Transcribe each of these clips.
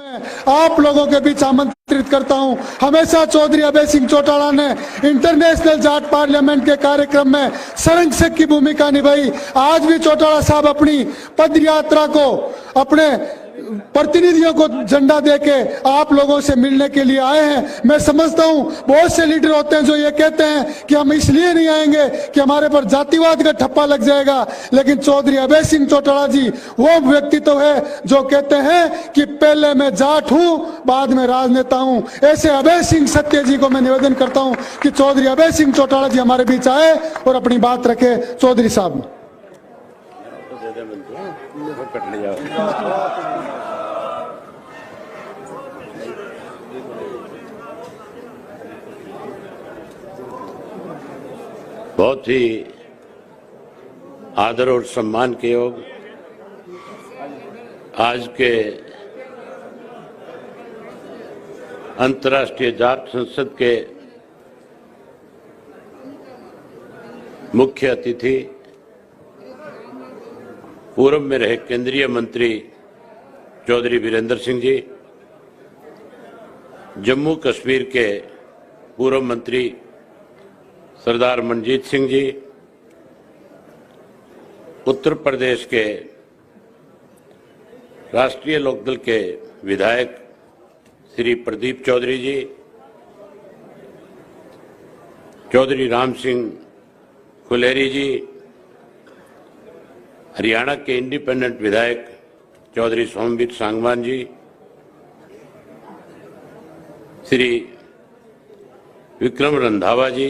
मैं आप लोगों के बीच आमंत्रित करता हूं। हमेशा चौधरी अभय सिंह चौटाला ने इंटरनेशनल जाट पार्लियामेंट के कार्यक्रम में संरक्षक की भूमिका निभाई। आज भी चौटाला साहब अपनी पद यात्रा को अपने प्रतिनिधियों को झंडा देके आप लोगों से मिलने के लिए आए हैं। मैं समझता हूं बहुत से लीडर होते हैं जो ये कहते हैं कि हम इसलिए नहीं आएंगे कि हमारे पर जातिवाद का ठप्पा लग जाएगा, लेकिन चौधरी अभय सिंह चौटाला जी वो व्यक्तित्व है जो कहते हैं कि पहले मैं जाट हूं, बाद में राजनेता हूं। ऐसे अभय सिंह सत्य जी को मैं निवेदन करता हूं कि चौधरी अभय सिंह चौटाला जी हमारे बीच आए और अपनी बात रखे। चौधरी साहब बहुत ही आदर और सम्मान के योग आज के अंतर्राष्ट्रीय जाट संसद के मुख्य अतिथि पूर्व में रहे केंद्रीय मंत्री चौधरी वीरेंद्र सिंह जी, जम्मू कश्मीर के पूर्व मंत्री सरदार मनजीत सिंह जी, उत्तर प्रदेश के राष्ट्रीय लोकदल के विधायक श्री प्रदीप चौधरी जी, चौधरी राम सिंह खुलेरी जी, हरियाणा के इंडिपेंडेंट विधायक चौधरी सोमवीर सांगवान जी, श्री विक्रम रंधावा जी,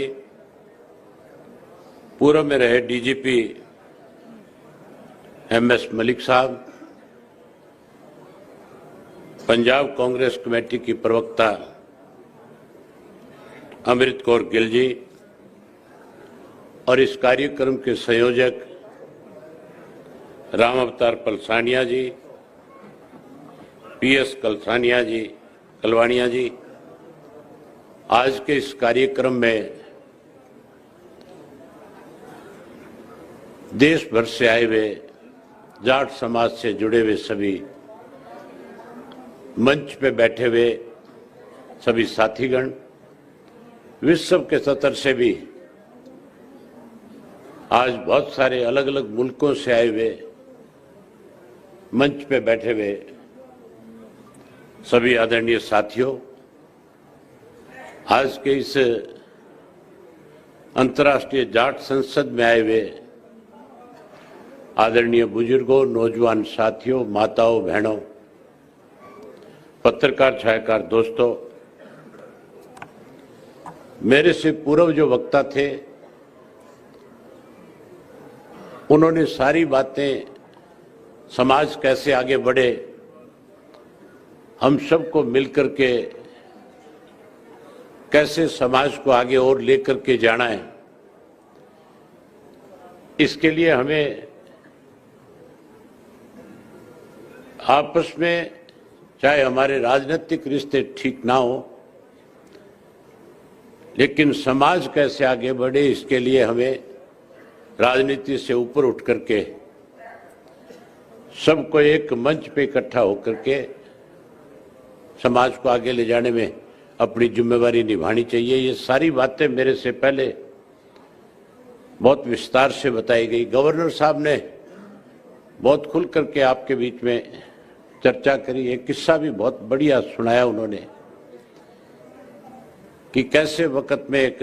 पूर्व में रहे डीजीपी एमएस मलिक साहब, पंजाब कांग्रेस कमेटी की प्रवक्ता अमृत कौर गिल जी और इस कार्यक्रम के संयोजक राम अवतार पलसानिया जी, पीएस कलवानिया जी, आज के इस कार्यक्रम में देश भर से आए हुए जाट समाज से जुड़े हुए सभी मंच पे बैठे हुए सभी साथीगण, विश्व के सतर से भी आज बहुत सारे अलग अलग मुल्कों से आए हुए मंच पे बैठे हुए सभी आदरणीय साथियों, आज के इस अंतर्राष्ट्रीय जाट संसद में आए हुए आदरणीय बुजुर्गों, नौजवान साथियों, माताओं, बहनों, पत्रकार छायाकार दोस्तों, मेरे से पूर्व जो वक्ता थे उन्होंने सारी बातें समाज कैसे आगे बढ़े, हम सबको मिलकर के कैसे समाज को आगे और लेकर के जाना है, इसके लिए हमें आपस में चाहे हमारे राजनीतिक रिश्ते ठीक ना हो, लेकिन समाज कैसे आगे बढ़े इसके लिए हमें राजनीति से ऊपर उठ करके सबको एक मंच पे इकट्ठा होकर के समाज को आगे ले जाने में अपनी जिम्मेवारी निभानी चाहिए। ये सारी बातें मेरे से पहले बहुत विस्तार से बताई गई। गवर्नर साहब ने बहुत खुल करके आपके बीच में चर्चा करी। एक किस्सा भी बहुत बढ़िया सुनाया उन्होंने कि कैसे वक्त में एक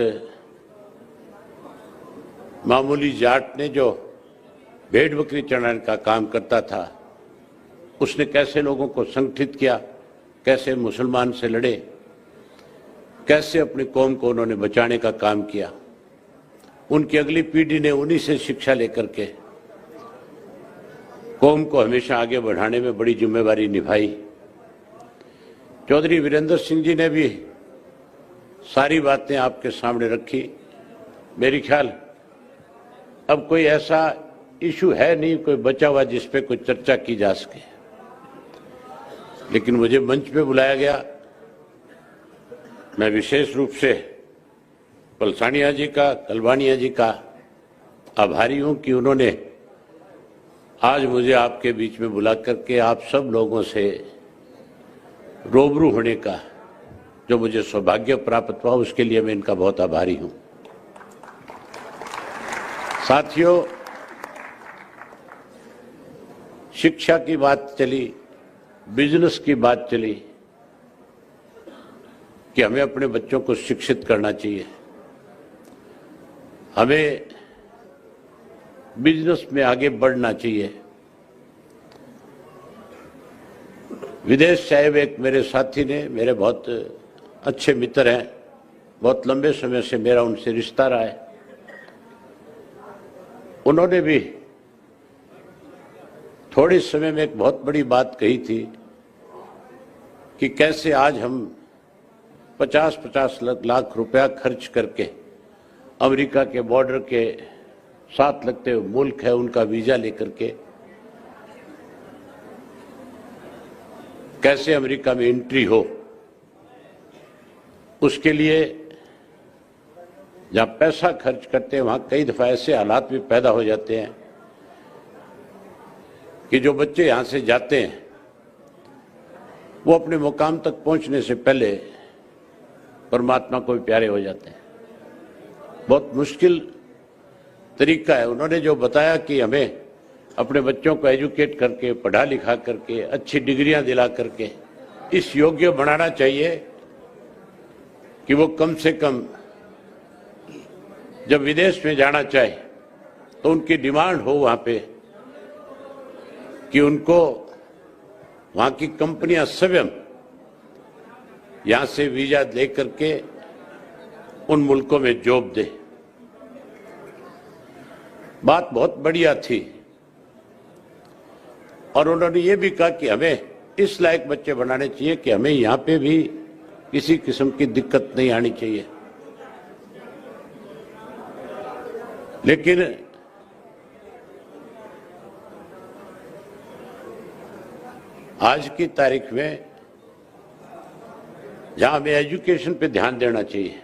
मामूली जाट ने जो भेड़ बकरी चढ़ाने का काम करता था, उसने कैसे लोगों को संगठित किया, कैसे मुसलमान से लड़े, कैसे अपनी कौम को उन्होंने बचाने का काम किया। उनकी अगली पीढ़ी ने उन्हीं से शिक्षा लेकर के कौम को हमेशा आगे बढ़ाने में बड़ी जिम्मेवारी निभाई। चौधरी वीरेंद्र सिंह जी ने भी सारी बातें आपके सामने रखी। मेरी ख्याल अब कोई ऐसा इशू है नहीं कोई बचा हुआ जिस पे कोई चर्चा की जा सके, लेकिन मुझे मंच पे बुलाया गया। मैं विशेष रूप से पलसानिया जी का, कलवानिया जी का आभारी हूं कि उन्होंने आज मुझे आपके बीच में बुला करके आप सब लोगों से रूबरू होने का जो मुझे सौभाग्य प्राप्त हुआ, उसके लिए मैं इनका बहुत आभारी हूं। साथियों, शिक्षा की बात चली, बिजनेस की बात चली कि हमें अपने बच्चों को शिक्षित करना चाहिए, हमें बिजनेस में आगे बढ़ना चाहिए। विदेश साहब एक मेरे साथी ने, मेरे बहुत अच्छे मित्र हैं, बहुत लंबे समय से मेरा उनसे रिश्ता रहा है, उन्होंने भी थोड़े समय में एक बहुत बड़ी बात कही थी कि कैसे आज हम 50-50 लाख रुपया खर्च करके अमेरिका के बॉर्डर के साथ लगते हुए मुल्क है उनका वीजा लेकर के कैसे अमेरिका में एंट्री हो, उसके लिए जहां पैसा खर्च करते हैं वहां कई दफा ऐसे हालात भी पैदा हो जाते हैं कि जो बच्चे यहां से जाते हैं वो अपने मुकाम तक पहुंचने से पहले परमात्मा को भी प्यारे हो जाते हैं। बहुत मुश्किल तरीका है। उन्होंने जो बताया कि हमें अपने बच्चों को एजुकेट करके, पढ़ा लिखा करके, अच्छी डिग्रियां दिला करके इस योग्य बनाना चाहिए कि वो कम से कम जब विदेश में जाना चाहे तो उनकी डिमांड हो वहां पे कि उनको वहां की कंपनियां स्वयं यहां से वीजा दे करके उन मुल्कों में जॉब दे। बात बहुत बढ़िया थी। और उन्होंने ये भी कहा कि हमें इस लायक बच्चे बनाने चाहिए कि हमें यहां पे भी किसी किस्म की दिक्कत नहीं आनी चाहिए। लेकिन आज की तारीख में जहां हमें एजुकेशन पे ध्यान देना चाहिए,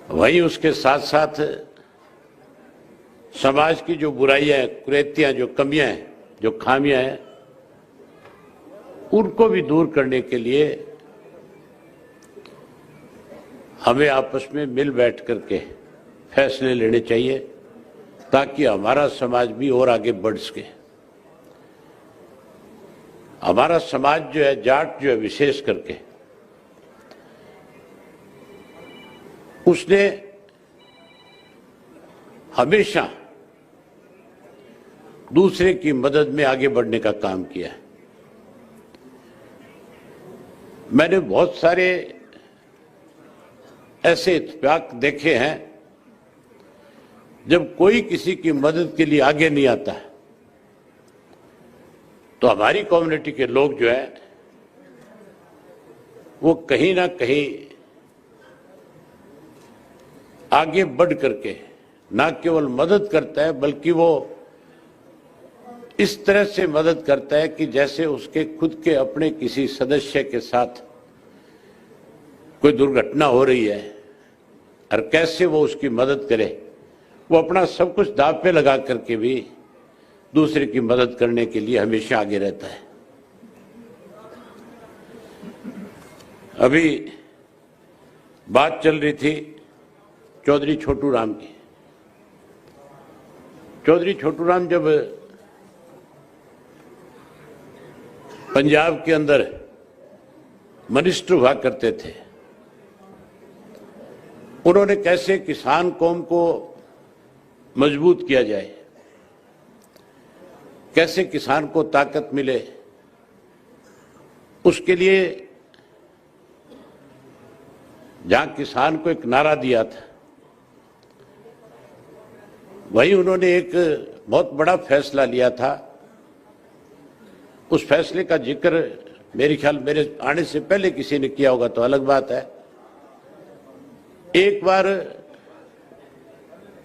वहीं उसके साथ साथ समाज की जो बुराइयां हैं, कुरीतियां, जो कमियां हैं, जो खामियां हैं, उनको भी दूर करने के लिए हमें आपस में मिल बैठ करके फैसले लेने चाहिए ताकि हमारा समाज भी और आगे बढ़ सके। हमारा समाज जो है, जाट जो है विशेष करके, उसने हमेशा दूसरे की मदद में आगे बढ़ने का काम किया है। मैंने बहुत सारे ऐसे इत्तेफाक देखे हैं जब कोई किसी की मदद के लिए आगे नहीं आता तो हमारी कम्युनिटी के लोग जो है वो कहीं ना कहीं आगे बढ़ करके ना केवल मदद करता है बल्कि वो इस तरह से मदद करता है कि जैसे उसके खुद के अपने किसी सदस्य के साथ कोई दुर्घटना हो रही है और कैसे वो उसकी मदद करे, वो अपना सब कुछ दांव पे लगा करके भी दूसरे की मदद करने के लिए हमेशा आगे रहता है। अभी बात चल रही थी चौधरी छोटू राम की। चौधरी छोटू राम जब पंजाब के अंदर मिनिस्टर हुआ करते थे, उन्होंने कैसे किसान कौम को मजबूत किया जाए, कैसे किसान को ताकत मिले, उसके लिए जहां किसान को एक नारा दिया था, वही उन्होंने एक बहुत बड़ा फैसला लिया था। उस फैसले का जिक्र मेरे ख्याल मेरे आने से पहले किसी ने किया होगा तो अलग बात है। एक बार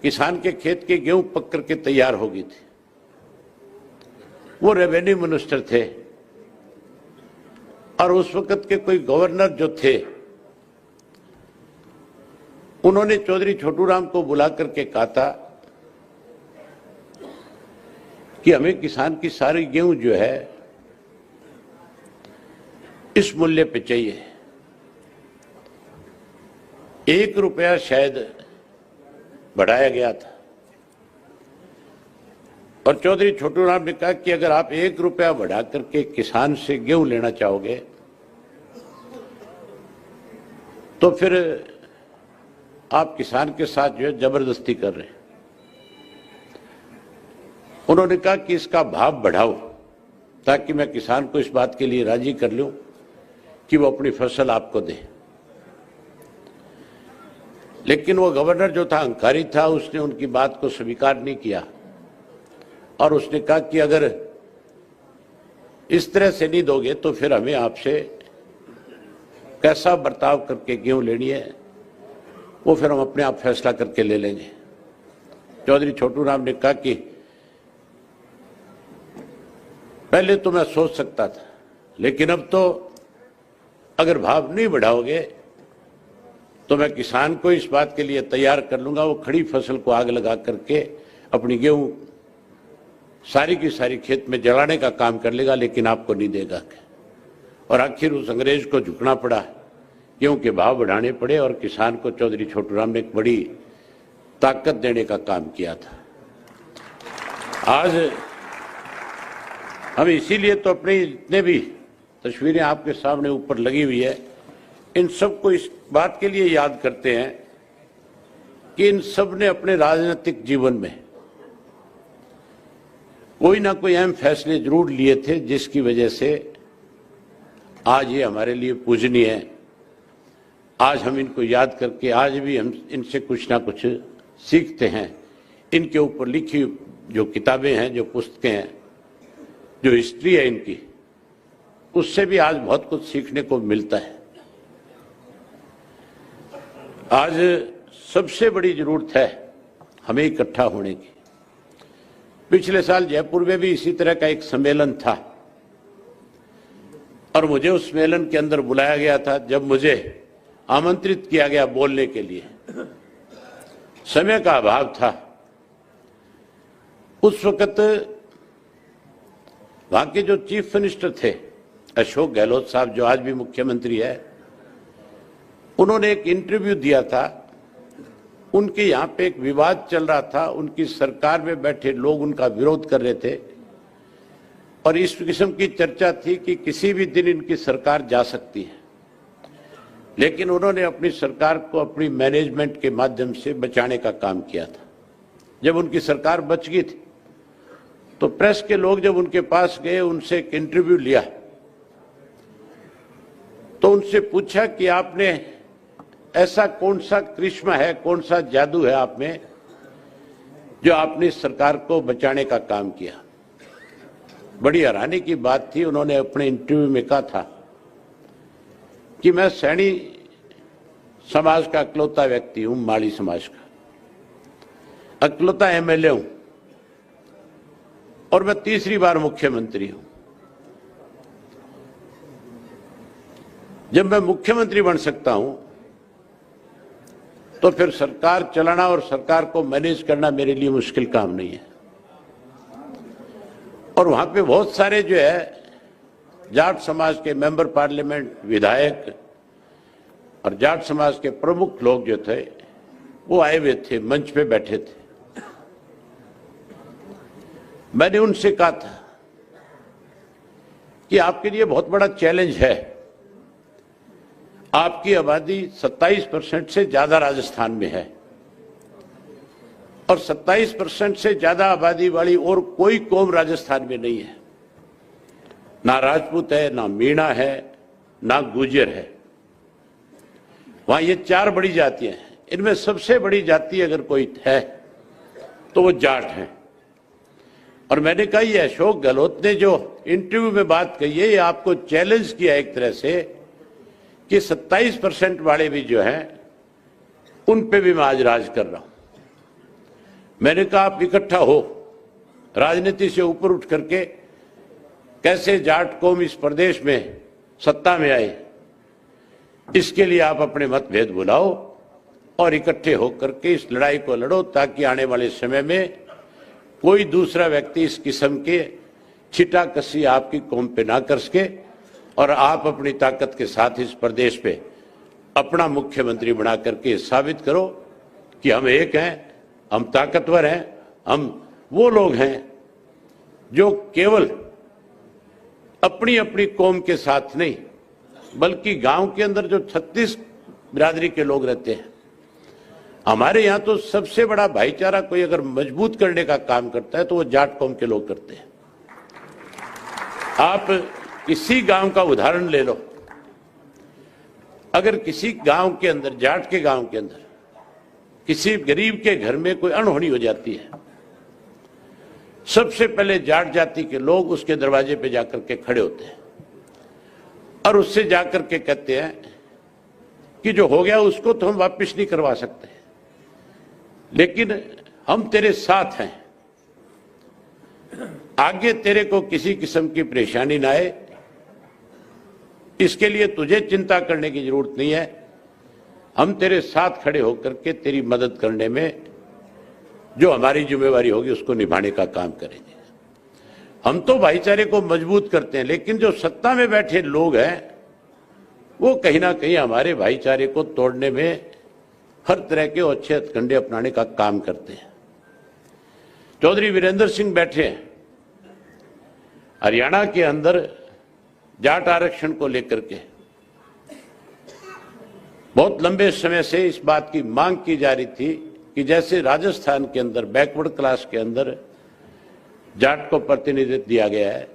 किसान के खेत के गेहूं पक करके तैयार हो गई थी, वो रेवेन्यू मिनिस्टर थे और उस वक्त के कोई गवर्नर जो थे, उन्होंने चौधरी छोटू राम को बुला करके कहा था कि हमें किसान की सारी गेहूं जो है इस मूल्य पे चाहिए। 1 रुपया शायद बढ़ाया गया था और चौधरी छोटू राम ने कहा कि अगर आप 1 रुपया बढ़ा करके किसान से गेहूं लेना चाहोगे तो फिर आप किसान के साथ जो है जबरदस्ती कर रहे हैं। उन्होंने कहा कि इसका भाव बढ़ाओ ताकि मैं किसान को इस बात के लिए राजी कर लूं कि वो अपनी फसल आपको दे। लेकिन वो गवर्नर जो था अहंकारी था, उसने उनकी बात को स्वीकार नहीं किया और उसने कहा कि अगर इस तरह से नहीं दोगे तो फिर हमें आपसे कैसा बर्ताव करके गेहूं लेनी है वो फिर हम अपने आप फैसला करके ले लेंगे। चौधरी छोटू राम ने कहा कि पहले तो मैं सोच सकता था, लेकिन अब तो अगर भाव नहीं बढ़ाओगे तो मैं किसान को इस बात के लिए तैयार कर लूंगा, वो खड़ी फसल को आग लगा करके अपनी गेहूं सारी की सारी खेत में जलाने का काम कर लेगा, लेकिन आपको नहीं देगा। और आखिर उस अंग्रेज को झुकना पड़ा, गेहूं के भाव बढ़ाने पड़े और किसान को चौधरी छोटू राम ने एक बड़ी ताकत देने का काम किया था। आज हम इसीलिए तो अपनी जितने भी तस्वीरें आपके सामने ऊपर लगी हुई है, इन सबको इस बात के लिए याद करते हैं कि इन सब ने अपने राजनीतिक जीवन में कोई ना कोई अहम फैसले जरूर लिए थे, जिसकी वजह से आज ये हमारे लिए पूजनीय है। आज हम इनको याद करके आज भी हम इनसे कुछ ना कुछ सीखते हैं। इनके ऊपर लिखी जो किताबें हैं, जो पुस्तकें हैं, जो हिस्ट्री है इनकी, उससे भी आज बहुत कुछ सीखने को मिलता है। आज सबसे बड़ी जरूरत है हमें इकट्ठा होने की। पिछले साल जयपुर में भी इसी तरह का एक सम्मेलन था और मुझे उस सम्मेलन के अंदर बुलाया गया था। जब मुझे आमंत्रित किया गया बोलने के लिए, समय का अभाव था। उस वक्त वहां के जो चीफ मिनिस्टर थे अशोक गहलोत साहब, जो आज भी मुख्यमंत्री है, उन्होंने एक इंटरव्यू दिया था। उनके यहां पे एक विवाद चल रहा था, उनकी सरकार में बैठे लोग उनका विरोध कर रहे थे और इस किस्म की चर्चा थी कि किसी भी दिन इनकी सरकार जा सकती है। लेकिन उन्होंने अपनी सरकार को अपनी मैनेजमेंट के माध्यम से बचाने का काम किया था। जब उनकी सरकार बच गई थी तो प्रेस के लोग जब उनके पास गए, उनसे एक इंटरव्यू लिया तो उनसे पूछा कि आपने ऐसा कौन सा करिश्मा है, कौन सा जादू है आप में, जो आपने सरकार को बचाने का काम किया। बड़ी हैरानी की बात थी। उन्होंने अपने इंटरव्यू में कहा था कि मैं सैनी समाज का अकलौता व्यक्ति हूं, माली समाज का अकलौता एमएलए हूं और मैं तीसरी बार मुख्यमंत्री हूं। जब मैं मुख्यमंत्री बन सकता हूं तो फिर सरकार चलाना और सरकार को मैनेज करना मेरे लिए मुश्किल काम नहीं है। और वहां पे बहुत सारे जो है जाट समाज के मेंबर पार्लियामेंट, विधायक और जाट समाज के प्रमुख लोग जो थे वो आए हुए थे, मंच पे बैठे थे। मैंने उनसे कहा था कि आपके लिए बहुत बड़ा चैलेंज है। आपकी आबादी 27% से ज्यादा राजस्थान में है और 27% से ज्यादा आबादी वाली और कोई कौम राजस्थान में नहीं है। ना राजपूत है, ना मीणा है, ना गुर्जर है। वहां ये 4 बड़ी जातियां हैं। इनमें सबसे बड़ी जाति अगर कोई है तो वो जाट है। और मैंने कहा ये अशोक गहलोत ने जो इंटरव्यू में बात कही है, ये आपको चैलेंज किया एक तरह से कि 27% वाले भी जो हैं उन पे भी मैं आज राज कर रहा हूं। मैंने कहा आप इकट्ठा हो, राजनीति से ऊपर उठ करके कैसे जाट कौम इस प्रदेश में सत्ता में आए, इसके लिए आप अपने मतभेद भुलाओ और इकट्ठे होकर के इस लड़ाई को लड़ो, ताकि आने वाले समय में कोई दूसरा व्यक्ति इस किस्म के छिटा कसी आपकी कौम पे ना कर सके और आप अपनी ताकत के साथ इस प्रदेश पे अपना मुख्यमंत्री बना करके साबित करो कि हम एक हैं, हम ताकतवर हैं, हम वो लोग हैं जो केवल अपनी अपनी कौम के साथ नहीं बल्कि गांव के अंदर जो 36 बिरादरी के लोग रहते हैं, हमारे यहाँ तो सबसे बड़ा भाईचारा कोई अगर मजबूत करने का काम करता है तो वो जाट कौम के लोग करते हैं। आप किसी गांव का उदाहरण ले लो, अगर किसी गांव के अंदर, जाट के गांव के अंदर किसी गरीब के घर में कोई अनहोनी हो जाती है, सबसे पहले जाट जाति के लोग उसके दरवाजे पे जाकर के खड़े होते हैं और उससे जाकर के कहते हैं कि जो हो गया उसको तो हम वापस नहीं करवा सकते, लेकिन हम तेरे साथ हैं, आगे तेरे को किसी किस्म की परेशानी ना आए, इसके लिए तुझे चिंता करने की जरूरत नहीं है, हम तेरे साथ खड़े होकर के तेरी मदद करने में जो हमारी जिम्मेवारी होगी उसको निभाने का काम करेंगे। हम तो भाईचारे को मजबूत करते हैं, लेकिन जो सत्ता में बैठे लोग हैं वो कहीं ना कहीं हमारे भाईचारे को तोड़ने में हर तरह के अच्छे हथकंडे अपनाने का काम करते हैं। चौधरी वीरेंद्र सिंह बैठे हैं, हरियाणा के अंदर जाट आरक्षण को लेकर के बहुत लंबे समय से इस बात की मांग की जा रही थी कि जैसे राजस्थान के अंदर बैकवर्ड क्लास के अंदर जाट को प्रतिनिधित्व दिया गया है,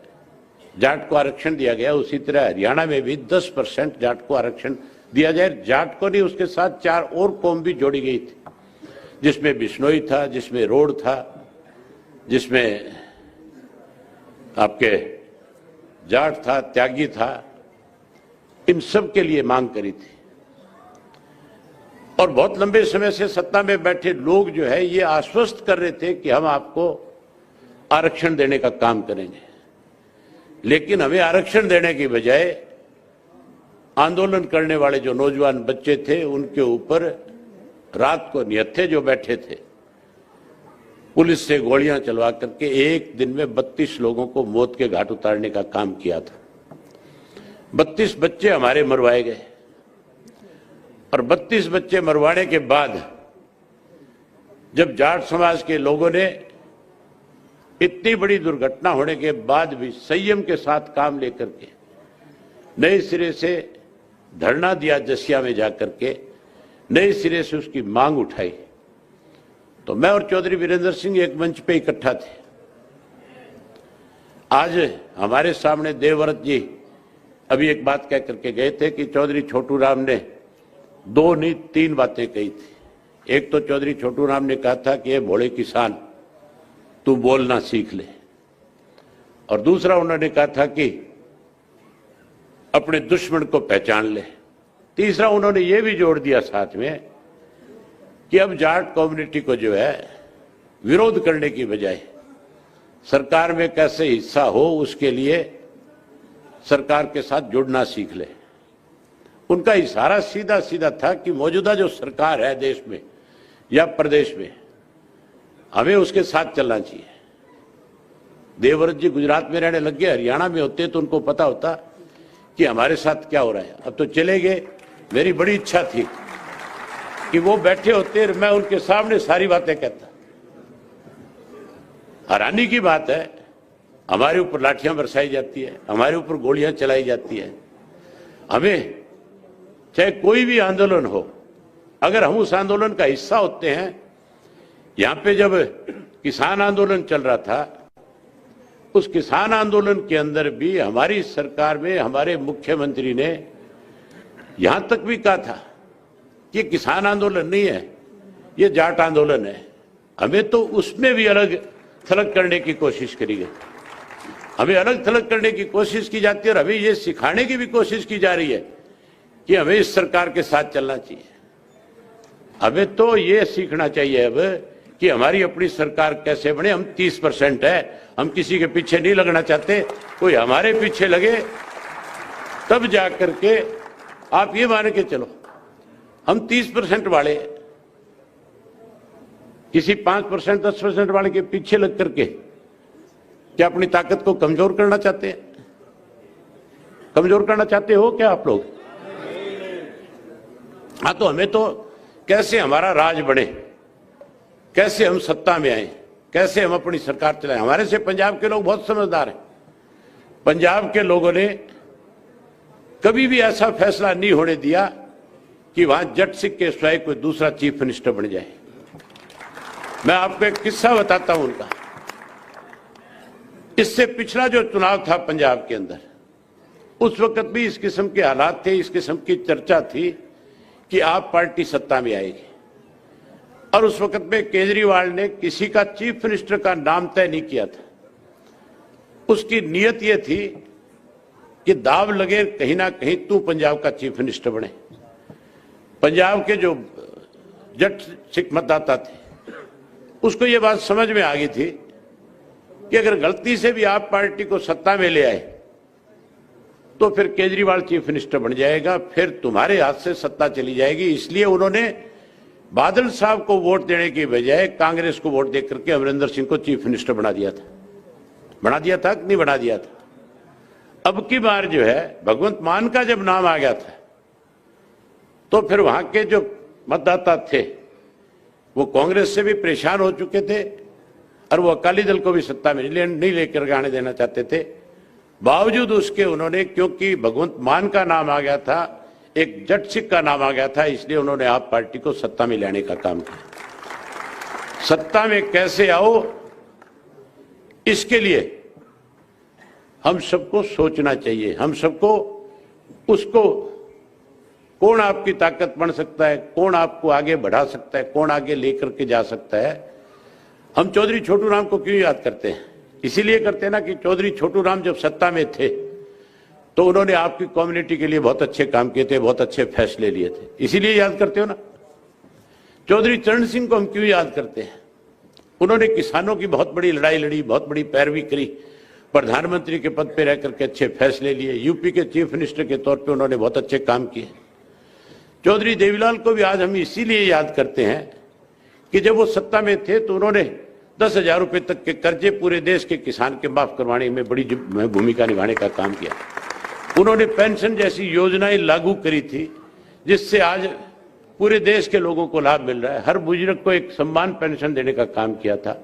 जाट को आरक्षण दिया गया, उसी तरह हरियाणा में भी 10% जाट को आरक्षण दिया जाए। जाट को नहीं, उसके साथ 4 और कौम भी जोड़ी गई थी, जिसमें बिश्नोई था, जिसमें रोड था, जिसमें आपके जाट था, त्यागी था, इन सब के लिए मांग करी थी। और बहुत लंबे समय से सत्ता में बैठे लोग जो है ये आश्वस्त कर रहे थे कि हम आपको आरक्षण देने का काम करेंगे, लेकिन हमें आरक्षण देने की बजाय आंदोलन करने वाले जो नौजवान बच्चे थे उनके ऊपर रात को निहत्थे जो बैठे थे, पुलिस से गोलियां चलवा करके एक दिन में 32 लोगों को मौत के घाट उतारने का काम किया था। 32 बच्चे हमारे मरवाए गए और 32 बच्चे मरवाने के बाद जब जाट समाज के लोगों ने इतनी बड़ी दुर्घटना होने के बाद भी संयम के साथ काम लेकर के नए सिरे से धरना दिया, जसिया में जाकर के नए सिरे से उसकी मांग उठाई, तो मैं और चौधरी वीरेंद्र सिंह एक मंच पे इकट्ठा थे। आज हमारे सामने देवव्रत जी अभी एक बात कह करके गए थे कि चौधरी छोटू राम ने 2 नहीं 3 बातें कही थी। एक तो चौधरी छोटू राम ने कहा था कि ये भोले किसान तू बोलना सीख ले, और दूसरा उन्होंने कहा था कि अपने दुश्मन को पहचान ले। तीसरा उन्होंने ये भी जोड़ दिया साथ में कि अब जाट कम्युनिटी को जो है विरोध करने की बजाय सरकार में कैसे हिस्सा हो उसके लिए सरकार के साथ जुड़ना सीख ले। उनका इशारा सीधा सीधा था कि मौजूदा जो सरकार है देश में या प्रदेश में, हमें उसके साथ चलना चाहिए। देवव्रत जी गुजरात में रहने लग गए, हरियाणा में होते तो उनको पता होता कि हमारे साथ क्या हो रहा है। अब तो चले गए, मेरी बड़ी इच्छा थी कि वो बैठे होते, मैं उनके सामने सारी बातें कहता। हैरानी की बात है, हमारे ऊपर लाठियां बरसाई जाती है, हमारे ऊपर गोलियां चलाई जाती है। हमें चाहे कोई भी आंदोलन हो, अगर हम उस आंदोलन का हिस्सा होते हैं, यहां पे जब किसान आंदोलन चल रहा था, उस किसान आंदोलन के अंदर भी हमारी सरकार में हमारे मुख्यमंत्री ने यहां तक भी कहा था कि किसान आंदोलन नहीं है, ये जाट आंदोलन है। हमें तो उसमें भी अलग थलग करने की कोशिश करी गई, हमें अलग थलग करने की कोशिश की जाती है, और हमें ये सिखाने की भी कोशिश की जा रही है कि हमें इस सरकार के साथ चलना चाहिए। हमें तो ये सीखना चाहिए अब कि हमारी अपनी सरकार कैसे बने। हम 30% है, हम किसी के पीछे नहीं लगना चाहते, कोई हमारे पीछे लगे तब जाकर के आप ये मान के चलो हम 30% वाले किसी 5% 10% वाले के पीछे लग करके क्या अपनी ताकत को कमजोर करना चाहते हैं? कमजोर करना चाहते हो क्या आप लोग? हाँ, तो हमें तो कैसे हमारा राज बढ़े, कैसे हम सत्ता में आए, कैसे हम अपनी सरकार चलाएं, हमारे से पंजाब के लोग बहुत समझदार हैं। पंजाब के लोगों ने कभी भी ऐसा फैसला नहीं होने दिया कि वहां जट सिंह के स्वयं कोई दूसरा चीफ मिनिस्टर बन जाए। मैं आपको एक किस्सा बताता हूं उनका। इससे पिछला जो चुनाव था पंजाब के अंदर, उस वक्त भी इस किस्म के हालात थे, इस किस्म की चर्चा थी कि आप पार्टी सत्ता में आएगी। और उस वक्त में केजरीवाल ने किसी का चीफ मिनिस्टर का नाम तय नहीं किया था। उसकी नीयत यह थी कि दाव लगे कहीं ना कहीं तू पंजाब का चीफ मिनिस्टर बने। पंजाब के जो जट सिख मतदाता थे उसको यह बात समझ में आ गई थी कि अगर गलती से भी आप पार्टी को सत्ता में ले आए तो फिर केजरीवाल चीफ मिनिस्टर बन जाएगा, फिर तुम्हारे हाथ से सत्ता चली जाएगी। इसलिए उन्होंने बादल साहब को वोट देने की बजाय कांग्रेस को वोट देकर के अमरिंदर सिंह को चीफ मिनिस्टर बना दिया था। बना दिया था कि नहीं बना दिया था? अब की बार जो है भगवंत मान का जब नाम आ गया था तो फिर वहां के जो मतदाता थे वो कांग्रेस से भी परेशान हो चुके थे और वो अकाली दल को भी सत्ता में नहीं लेकर आने देना चाहते थे। बावजूद उसके उन्होंने, क्योंकि भगवंत मान का नाम आ गया था, एक जट सिख का नाम आ गया था, इसलिए उन्होंने आप पार्टी को सत्ता में लाने का काम किया। सत्ता में कैसे आओ, इसके लिए हम सबको सोचना चाहिए। हम सबको उसको, कौन आपकी ताकत बन सकता है, कौन आपको आगे बढ़ा सकता है, कौन आगे लेकर के जा सकता है। हम चौधरी छोटू राम को क्यों याद करते हैं? इसीलिए करते हैं ना कि चौधरी छोटू राम जब सत्ता में थे तो उन्होंने आपकी कम्युनिटी के लिए बहुत अच्छे काम किए थे, बहुत अच्छे फैसले लिए थे, इसीलिए याद करते हो ना। चौधरी चरण सिंह को हम क्यों याद करते हैं? उन्होंने किसानों की बहुत बड़ी लड़ाई लड़ी, बहुत बड़ी पैरवी करी, प्रधानमंत्री के पद पे रह करके अच्छे फैसले लिए, यूपी के चीफ मिनिस्टर के तौर पे उन्होंने बहुत अच्छे काम किए। चौधरी देवीलाल को भी आज हम इसीलिए याद करते हैं कि जब वो सत्ता में थे तो उन्होंने 10,000 रुपए तक के कर्जे पूरे देश के किसान के माफ करवाने में बड़ी भूमिका निभाने का काम किया। उन्होंने पेंशन जैसी योजनाएं लागू करी थी जिससे आज पूरे देश के लोगों को लाभ मिल रहा है। हर बुजुर्ग को एक सम्मान पेंशन देने का काम किया था,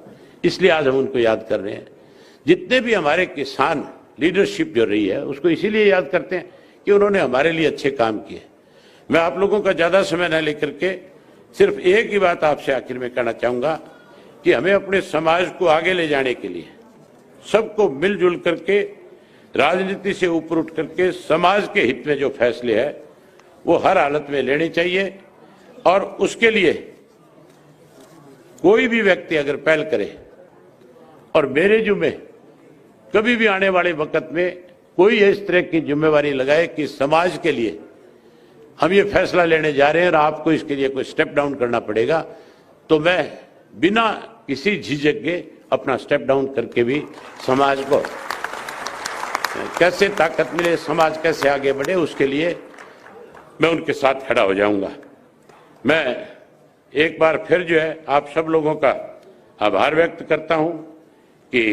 इसलिए आज हम उनको याद कर रहे हैं। जितने भी हमारे किसान लीडरशिप जो रही है उसको इसीलिए याद करते हैं कि उन्होंने हमारे लिए अच्छे काम किए। मैं आप लोगों का ज्यादा समय न लेकर के सिर्फ एक ही बात आपसे आखिर में कहना चाहूंगा कि हमें अपने समाज को आगे ले जाने के लिए सबको मिलजुल करके राजनीति से ऊपर उठ करके समाज के हित में जो फैसले हैं वो हर हालत में लेने चाहिए। और उसके लिए कोई भी व्यक्ति अगर पहल करे और मेरे जुम्मे कभी भी आने वाले वक्त में कोई इस तरह की जिम्मेवारी लगाए कि समाज के लिए हम ये फैसला लेने जा रहे हैं और आपको इसके लिए कोई स्टेप डाउन करना पड़ेगा, तो मैं बिना किसी झिझक के अपना स्टेप डाउन करके भी समाज को कैसे ताकत मिले, समाज कैसे आगे बढ़े, उसके लिए मैं उनके साथ खड़ा हो जाऊंगा। मैं एक बार फिर जो है आप सब लोगों का आभार व्यक्त करता हूं कि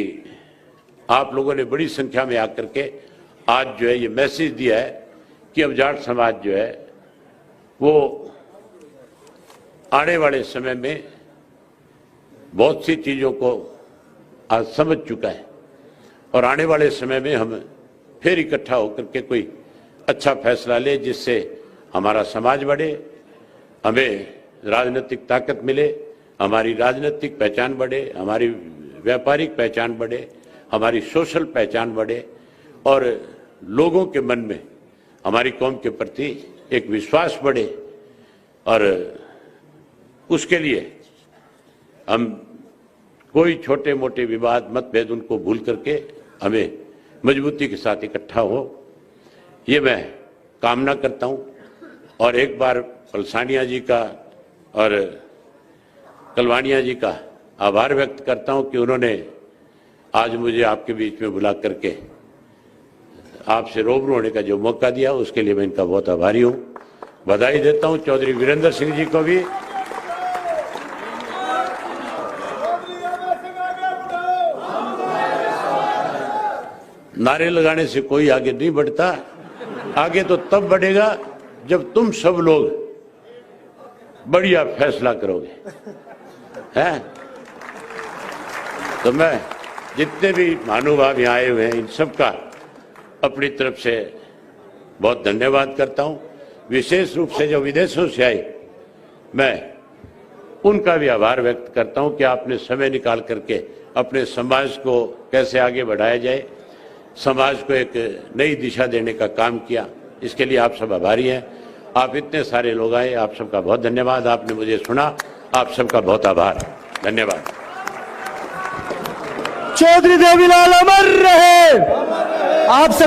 आप लोगों ने बड़ी संख्या में आकर के आज जो है ये मैसेज दिया है कि अब जाट समाज जो है वो आने वाले समय में बहुत सी चीजों को आज समझ चुका है और आने वाले समय में हम फिर इकट्ठा होकर के कोई अच्छा फैसला ले जिससे हमारा समाज बढ़े, हमें राजनीतिक ताकत मिले, हमारी राजनीतिक पहचान बढ़े, हमारी व्यापारिक पहचान बढ़े, हमारी सोशल पहचान बढ़े और लोगों के मन में हमारी कौम के प्रति एक विश्वास बढ़े। और उसके लिए हम कोई छोटे मोटे विवाद मतभेद उनको भूल करके हमें मजबूती के साथ इकट्ठा हो, ये मैं कामना करता हूं। और एक बार पलसानिया जी का और कलवानिया जी का आभार व्यक्त करता हूं कि उन्होंने आज मुझे आपके बीच में बुला करके आपसे रूबरू होने का जो मौका दिया उसके लिए मैं इनका बहुत आभारी हूं। बधाई देता हूं चौधरी वीरेंद्र सिंह जी को भी। नारे लगाने से कोई आगे नहीं बढ़ता, आगे तो तब बढ़ेगा जब तुम सब लोग बढ़िया फैसला करोगे, हैं? तो मैं जितने भी महानुभाव यहाँ आए हुए हैं इन सबका अपनी तरफ से बहुत धन्यवाद करता हूँ। विशेष रूप से जो विदेशों से आए, मैं उनका भी आभार व्यक्त करता हूँ कि आपने समय निकाल करके अपने समाज को कैसे आगे बढ़ाया जाए, समाज को एक नई दिशा देने का काम किया। इसके लिए आप सब आभारी हैं। आप इतने सारे लोग आए, आप सबका बहुत धन्यवाद। आपने मुझे सुना, आप सबका बहुत आभार, धन्यवाद। चौधरी देवीलाल अमर रहे। आप सब